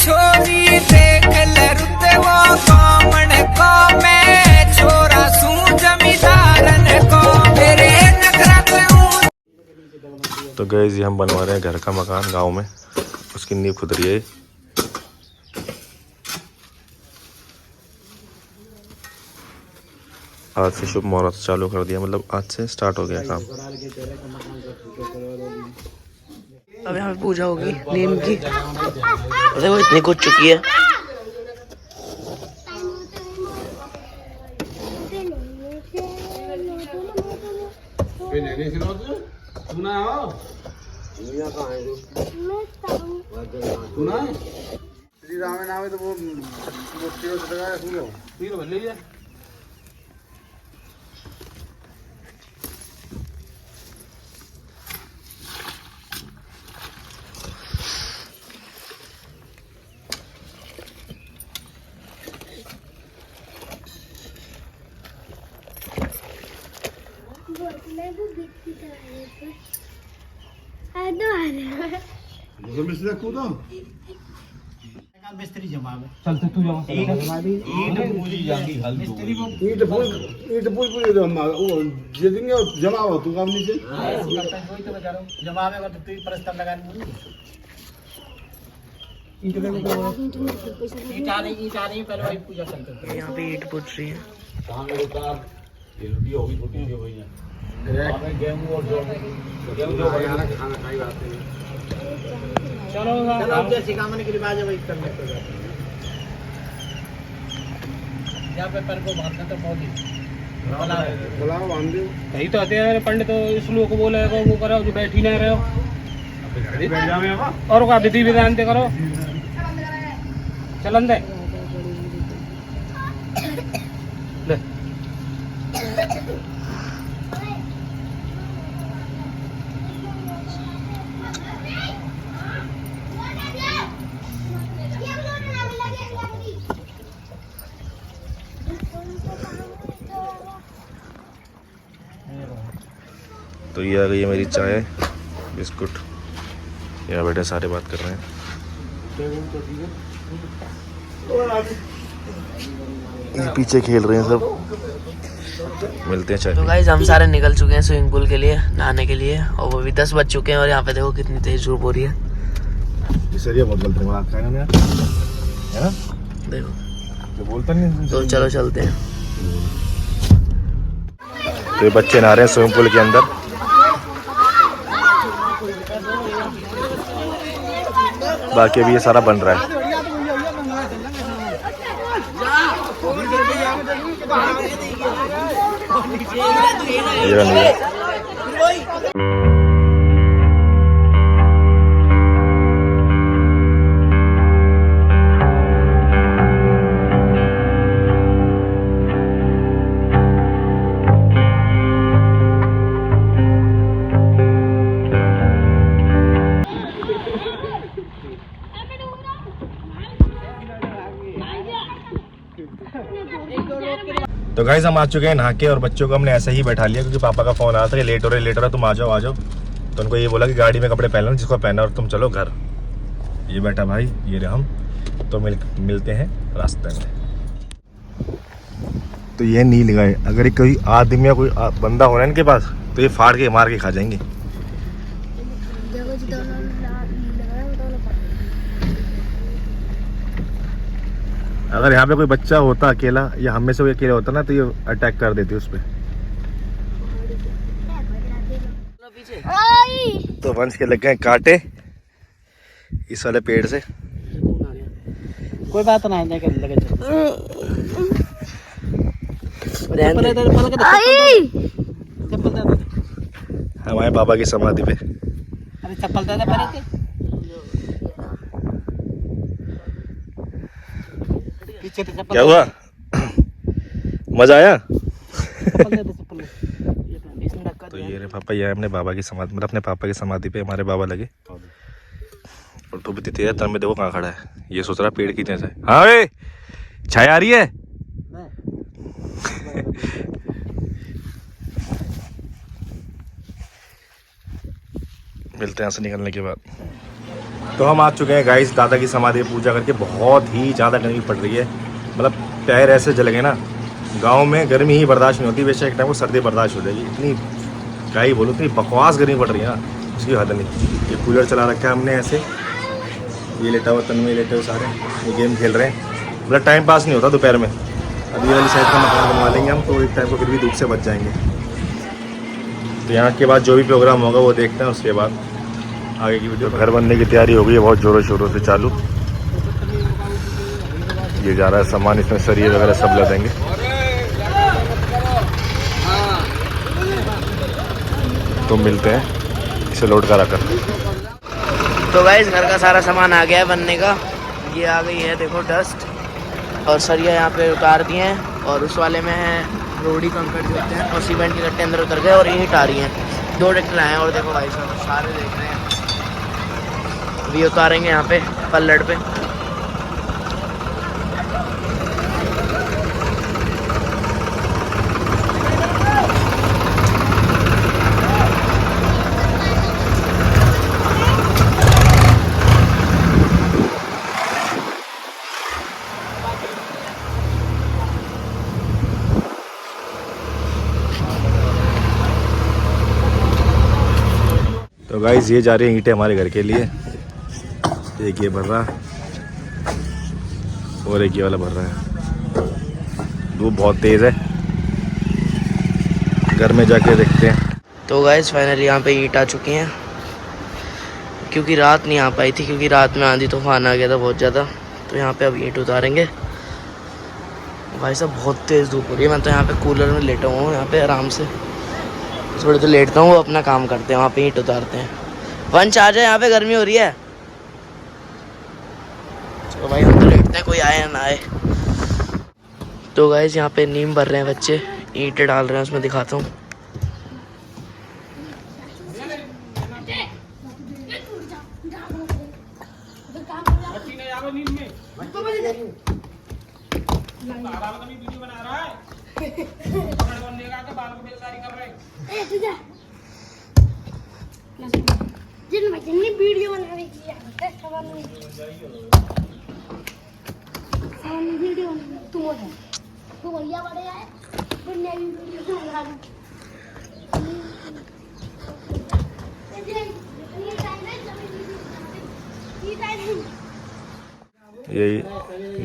छोरी देख ले रुते वो कामण को मैं छोरा सू जमींदारन को मेरे नखरा पे। तो गाइस ये हम बनवा रहे हैं घर का मकान गांव में, उसकी नींव खुद रही है। आज से शुभ मुहूर्त चालू कर दिया, मतलब आज से स्टार्ट हो गया काम। अब यहाँ पे पूजा होगी नीम की। देखो इतनी कुछ चुकी है। श्री राम नाम है तो वो मिस्त्री जमा चलते तू जमा ईट पूरी दे देंगे जमा हो तू काम नीचे जमा में तो तू प्रस्ताव लगा ईट आ रही पहले वही पूजा करते हैं। यहाँ पे ईट पुट रही है। कहां मेरे कार ये रोटी होगी छोटी हो गई है गेहूं और जो खाना खाई बात है। चलो अब जैसे कामने के रिवाज है वही करने को यहाँ पे पर को बांधना तो बहुत ही बुलाओ बांध दो यही तो आते हैं पंडित तो इस लोग को बोले वो करो जो बैठी नहीं रहे हो और का विधि विधान ते करो चलन दे ले तो ये आ गई है मेरी चाय बिस्कुट। यहाँ बैठे सारे बात कर रहे हैं। ये पीछे खेल रहे हैं सब। मिलते हैं चाय। तो गाइस हम सारे निकल चुके हैं स्विमिंग पूल के लिए नहाने के लिए, और वो भी 10 बज चुके हैं। और यहाँ पे देखो कितनी तेज धूप हो रही है। ये बहुत गलत दिमाग खाएगा ना यार, देखो जो बोलता नहीं। तो चलो चलते हैं। तो ये बच्चे नहा रहे हैं स्विमिंग पूल के अंदर। बाकी अभी ये सारा बन रहा है। ये नहीं तो गाइस हम आ चुके हैं नहा के, और बच्चों को हमने ऐसे ही बैठा लिया क्योंकि पापा का फोन आया था कि लेट हो रहा तुम आ जाओ। तो उनको ये बोला कि गाड़ी में कपड़े पहन लो जिसको पहना और तुम चलो घर। ये बैठा भाई, ये रहे हम। तो मिलते हैं रास्ते में। तो ये नहीं लगाए, अगर कोई आदमी या कोई बंदा हो रहा है इनके पास तो ये फाड़ के मार के खा जाएंगे। अगर यहाँ पे कोई बच्चा होता अकेला या हम में से कोई अकेला होता ना तो ये अटैक कर देती उस पर। तो वंश के लग गए कांटे इस वाले पेड़ से। कोई बात नहीं लगे हमारे बाबा की समाधि पे। अरे चप्पल दे पहले पीछे क्या हुआ? मजा आया? तो ये रे पापा, ये अपने बाबा की समाधि, मतलब अपने पापा की समाधि पे हमारे बाबा लगे। और तो भी तेरा तर में देखो कहाँ खड़ा है, ये सोच रहा पेड़ की तरह से। हाँ वे छाया आ रही है। मिलते हैं यहाँ से निकलने के बाद। तो हम आ चुके हैं गाइस दादा की समाधि पूजा करके। बहुत ही ज़्यादा गर्मी पड़ रही है, मतलब पैर ऐसे जल गए ना। गांव में गर्मी ही बर्दाश्त नहीं होती, वैसे एक टाइम को सर्दी बर्दाश्त हो जाएगी। इतनी क्या ही बोलूँ, इतनी बकवास गर्मी पड़ रही है ना, उसकी हद नहीं। ये कूलर चला रखा है हमने ऐसे, ये लेटा हुआ तन्मय लेटे हुए सारे, ये गेम खेल रहे हैं। मतलब टाइम पास नहीं होता दोपहर में। अभी वाली साइड का मकान बनवा लेंगे हम, तो एक टाइम को फिर भी धूप से बच जाएंगे। तो यहाँ के बाद जो भी प्रोग्राम होगा वो देखते हैं, उसके बाद आगे की वीडियो। घर बनने की तैयारी हो गई है बहुत ज़ोरों शोरों से चालू। ये जा रहा है सामान, इसमें सरिये वगैरह सब लदेंगे। तो मिलते हैं इसे लोड करा कर। तो गाइस घर का सारा सामान आ गया है बनने का। ये आ गई है देखो डस्ट, और सरिया यहाँ पे उतार दिए हैं, और उस वाले में है रोड़ी कंकड़ जो होते हैं, और सीमेंट के गट्टे अंदर उतर गए, और ईंट आ रही हैं। 2 ट्रैक्टर आए हैं, और देखो भाई साहब सारे देख रहे हैं। अभी उतारेंगे यहाँ पे पल्लड़ पे। तो गाइस ये जा रही है ईंटें हमारे घर के लिए। एक ये भर रहा और एक ये वाला भर रहा है। धूप बहुत तेज़ है, घर में जाके देखते हैं। तो गाइस फाइनली यहाँ पे ईंट आ चुकी हैं, क्योंकि रात नहीं आ पाई थी, क्योंकि रात में आंधी तूफान आ गया था बहुत ज़्यादा। तो यहाँ पे अब ईंट उतारेंगे। भाई साहब बहुत तेज़ धूप हो रही है। मैं तो यहाँ पे कूलर में लेटा हुआ हूँ, यहाँ पे आराम से थोड़ी तो लेटता हूँ, वो अपना काम करते हैं, वहाँ पे ईंट उतारते हैं। वंश आ जाए, यहाँ पे गर्मी हो रही है। तो भाई हम तो लेटते हैं, कोई आए या ना आए। तो गाइस यहाँ पे नीम भर रहे हैं बच्चे, ईंटें डाल रहे हैं, उसमें दिखाता हूँ। वीडियो बनाने की वीडियो तू है तू बढ़िया बड़े है दुनिया की वीडियो बना रहा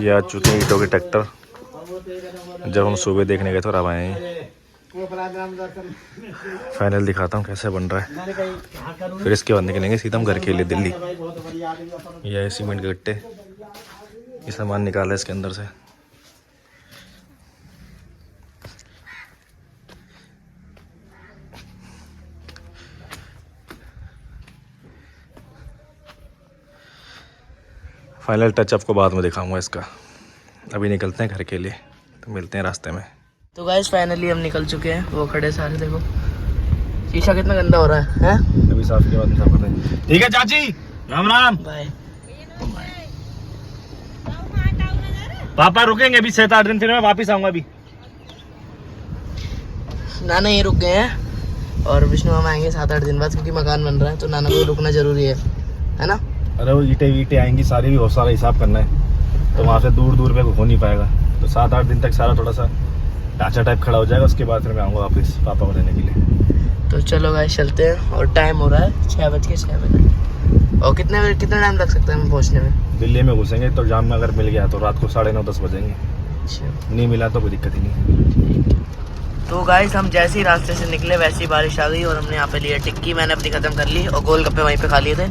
ये आ चुके हैं ईंटों के ट्रैक्टर। जब हम सुबह देखने गए तो अब आए हैं। फाइनल दिखाता हूँ कैसे बन रहा है, फिर इसके बाद निकलेंगे सीधा हम घर के लिए दिल्ली। यह है सीमेंट के गट्टे, ये सामान निकाला है इसके अंदर से। फाइनल टच आपको बाद में दिखाऊंगा इसका। अभी निकलते हैं घर के लिए, तो मिलते हैं रास्ते में। तो गाइस फाइनली हम निकल चुके हैं। वो खड़े सारे देखो, शीशा कितना गंदा हो रहा है हैं? अभी साफ के बाद में साफ करते हैं। ठीक है चाची, राम राम। बाय। पापा रुकेंगे अभी 7-8 दिन, फिर मैं वापस आऊंगा। अभी नाना ये रुक गए हैं, और विष्णु हम आएंगे 7-8 दिन बाद, क्योंकि मकान बन रहा है, तो नाना को रुकना जरूरी है ना? अरे वो ईंटें आएंगी सारी, भी बहुत सारा हिसाब करना है, तो वहाँ से दूर दूर पे हो नहीं पाएगा। तो 7-8 दिन तक सारा थोड़ा सा ढांचा टाइप खड़ा हो जाएगा, उसके बाद फिर मैं आऊँगा वापस पापा को लेने के लिए। तो चलो गाइस चलते हैं, और टाइम हो रहा है 6:06। और कितना टाइम लग सकता है हमें पहुँचने में? दिल्ली में घुसेंगे तो जाम में अगर मिल गया तो रात को 9:30-10 बजेंगे। अच्छा, नहीं मिला तो कोई दिक्कत ही नहीं। तो गाइस हम जैसे ही रास्ते से निकले वैसे ही बारिश आ गई, और हमने यहाँ पे लिया टिक्की। मैंने अपनी ख़त्म कर ली, और गोलगप्पे वहीं पे खा लिए थे।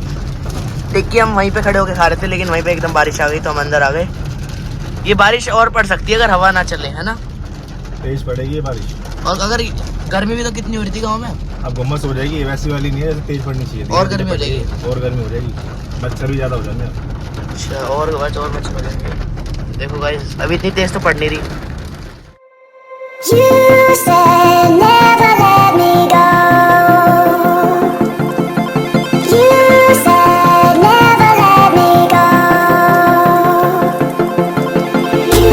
टिक्की हम वहीं पे खड़े होकर खा रहे थे, लेकिन वहीं पे एकदम बारिश आ गई, तो हम अंदर आ गए। ये बारिश और पड़ सकती है अगर हवा ना चले, है ना? तेज पड़ेगी ये बारिश। और अगर गर्मी भी तो कितनी हो रही थी गाँव में, अब गुम्मस हो जाएगी, वैसी वाली नहीं है, तेज पड़नी चाहिए। और गर्मी हो जाएगी, और गर्मी हो जाएगी, मच्छर भी ज़्यादा हो जाएंगे। अच्छा, और मच्छर हो जाएंगे। देखो गाइस अभी इतनी तेज तो पड़ नहीं रही। You said never let me go. You said never let me go. You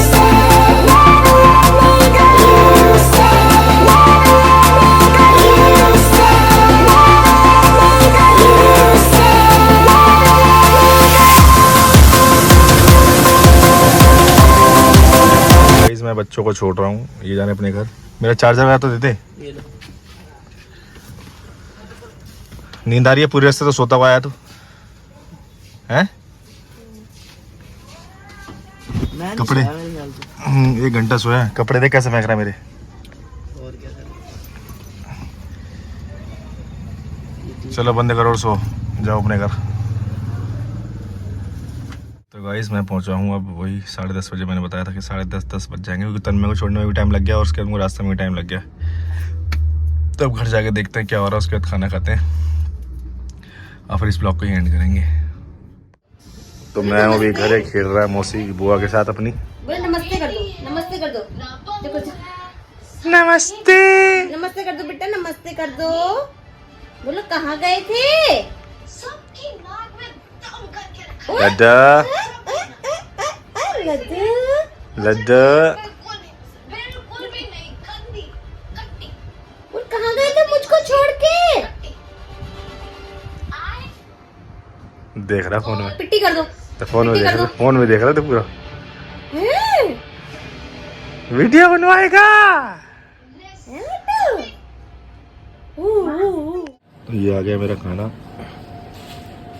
said never let me go. You said never let me go. You said never let me go. You said never let me go. मैं बच्चों को छोड़ रहा हूँ, ये जाने अपने घर। मेरा चार्जर वगैरह तो देते। ये लो। नींद आ रही है पूरी रास्ते तो सोता हुआ आया तू हैं? मैं कपड़े 1 घंटा सोया। कपड़े देख कैसे फेंक रहा है मेरे। और क्या करें? चलो बंद करो और सो जाओ अपने घर। तो गाइस मैं पहुंचा हूँ अब वही 10:30 बजे। मैंने बताया था कि 10:30 बज जाएंगे क्योंकि तन्मय को छोड़ने में भी टाइम लग गया और उसके बाद रास्ते में भी टाइम लग गया। तो अब घर जाके देखते हैं क्या हो रहा है, उसके बाद खाना खाते हैं और फिर इस ब्लॉग को ही एंड करेंगे। तो मैं अभी घर खेल रहा है मौसी बुआ के साथ अपनी। बोले नमस्ते कर दो, नमस्ते कर दो। देखो नमस्ते नमस्ते कर दो बेटा, नमस्ते कर दो। बोलो कहाँ गए थे? लड्डा लड्डू लड्डा बोल कहाँ गए थे मुझको छोड़ के? देख रहा फोन में। पिट्टी कर दो। तो फोन में पिट्टी देख कर रहा दो। फोन में देख रहा था पूरा। हैं? वीडियो बनवाएगा। हैं बेटा? ऊ। तो ये आ गया मेरा खाना।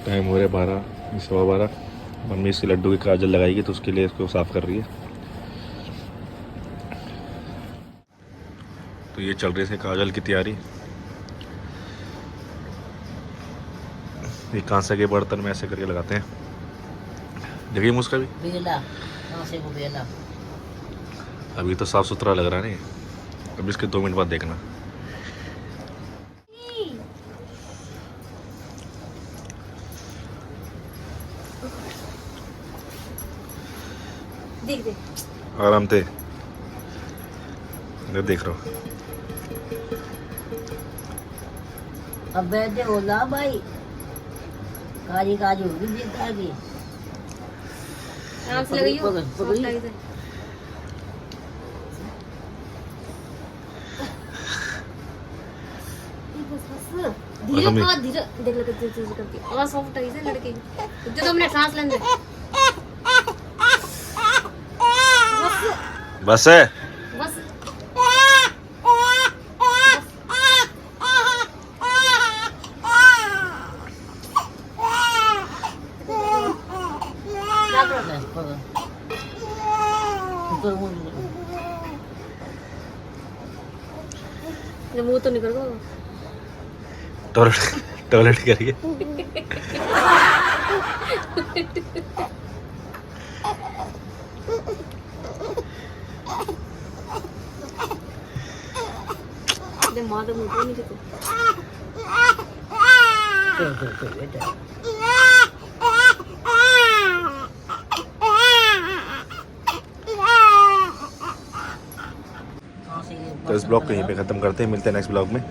टाइम हो रहा है 12, 12:15। मम्मी इसके लड्डू की काजल लगाएगी तो उसके लिए इसको साफ कर रही है। तो ये चल रही है काजल की तैयारी। ये कांसे के बर्तन में ऐसे करके लगाते हैं। देखिए मुझका भी बेला कहाँ से वो बेला? अभी तो साफ सुथरा लग रहा है नहीं। अभी इसके 2 मिनट बाद देखना। देख देख आराम से देख रहा हूँ। अब बैठे होला भाई काजी काजी होगी जीता की। आराम से लगाइयो। पकड़ी। सॉफ्ट से। बस बस धीरे मम्मी। आवाज धीरे देख लगे धीरे करती आवाज सॉफ्ट है इसे लड़के की। जो 2 मिनट सांस लेने दे। बस है। बस ये मुंह तो निकल गया। टॉयलेट करिए। माँ तो मुंह नहीं देते। तो इस ब्लॉग को यहीं पे खत्म करते हैं। मिलते हैं नेक्स्ट ब्लॉग में।